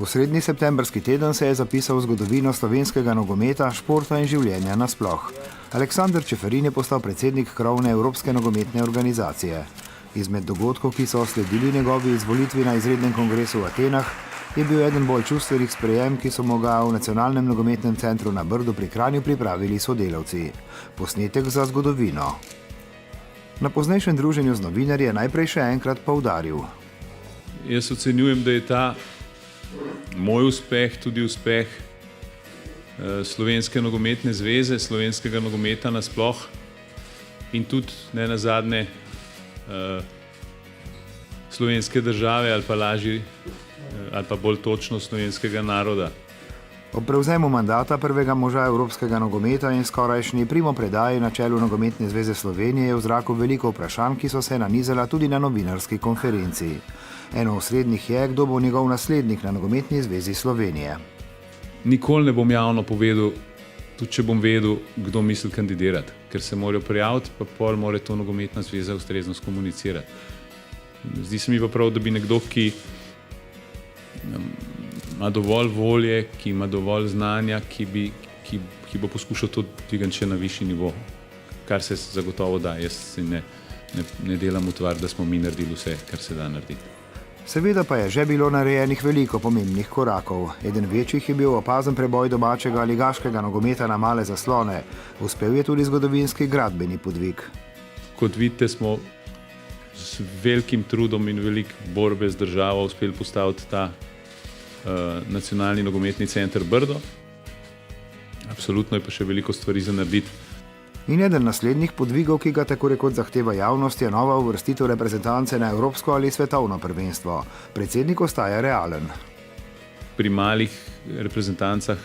Srednji septembrski teden se je zapisal v zgodovino slovenskega nogometa, športa in življenja nasploh. Aleksander Čeferin je postal predsednik krovne Evropske nogometne organizacije. Izmed dogodkov, ki so sledili njegovi izvolitvi na izrednem kongresu v Atenah, je bil eden bolj čustvenih sprejem, ki so mu ga v Nacionalnem nogometnem centru na Brdu pri Kranju pripravili sodelavci. Posnetek za zgodovino. Na poznejšem druženju z novinarji je najprej še enkrat poudaril. Jaz ocenjujem, da je ta moj uspeh tudi uspeh Slovenske nogometne zveze, slovenskega nogometa nasploh in tudi ne nazadnje slovenske države ali pa lažje ali pa bolj točno slovenskega naroda. Ob prevzemu mandata prvega moža evropskega nogometa in skorajšnji primopredaji na čelu Nogometne zveze Slovenije je v zraku veliko vprašanj, ki so se nanizala tudi na novinarski konferenci. Eno osrednjih je, kdo bo njegov naslednik na Nogometni zvezi Slovenije. Nikoli ne bom javno povedal, tudi če bom vedel, kdo misli kandidirati, ker se morajo prijaviti, pa pol mora to Nogometna zveza ustrezno skomunicirati. Zdi se mi pa prav, da bi nekdo, ki ima dovolj volje, ki ima dovolj znanja, ki bo poskušal to dvigati še na višji nivo, kar se zagotovo da. Jaz si ne delam utvar, da smo mi naredili vse, kar se da narediti. Seveda pa je že bilo narejenih veliko pomembnih korakov. Eden večjih je bil opazen preboj domačega ligaškega nogometa na male zaslone. Uspel je tudi zgodovinski gradbeni podvig. Kot vidite, smo s velikim trudom in veliko borbe z državo uspeli postaviti ta Nacionalni nogometni center Brdo. Absolutno je pa še veliko stvari za narediti. In eden naslednjih podvigov, ki ga tako rekoč zahteva javnost, je nova uvrstitev reprezentance na evropsko ali svetovno prvenstvo. Predsednik ostaja realen. Pri malih reprezentancah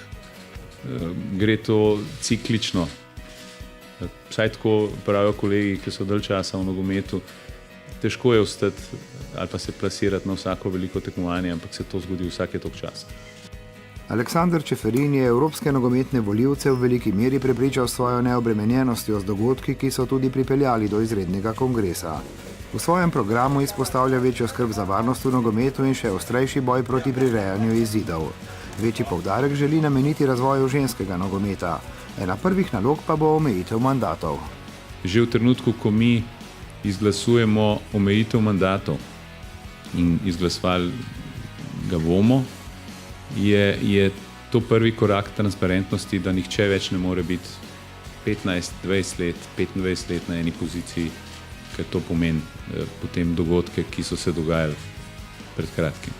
gre to ciklično. Vsaj tako pravijo kolegi, ki so dalj časa v nogometu. Težko je ostati ali pa se plasirati na vsako veliko tekmovanje, ampak se to zgodi vsake toliko časa. Aleksander Čeferin je evropske nogometne volivce v veliki meri prepričal svojo neobremenjenostjo z dogodki, ki so tudi pripeljali do izrednega kongresa. V svojem programu izpostavlja večjo skrb za varnost v nogometu in še ostrejši boj proti prirejanju izidov. Večji poudarek želi nameniti razvoju ženskega nogometa. Ena prvih nalog pa bo omejitev mandatov. Že v trenutku, ko mi izglasujemo omejitev mandatov in izglasovali ga bomo, je to prvi korak transparentnosti, da nihče več ne more biti 15, 20 let, 25 let na eni poziciji, ker to pomeni potem dogodke, ki so se dogajali pred kratkim.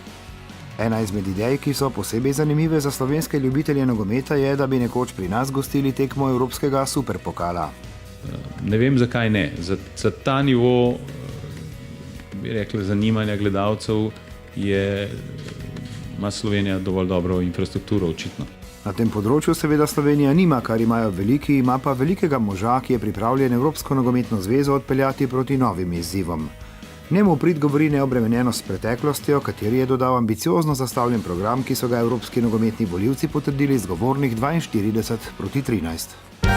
Ena izmed idej, ki so posebej zanimive za slovenske ljubitelje nogometa, je, da bi nekoč pri nas gostili tekmo evropskega superpokala. Ne vem, zakaj ne. Za ta nivo, bi rekli, zanimanja gledalcev ima Slovenija dovolj dobro infrastrukturo, očitno. Na tem področju seveda Slovenija nima, kar imajo veliki, ima pa velikega moža, ki je pripravljen Evropsko nogometno zvezo odpeljati proti novim izzivom. Njemu v prid govori neobremenjenost s preteklostjo, kateri je dodal ambiciozno zastavljen program, ki so ga evropski nogometni volivci potrdili zgovornih 42 proti 13.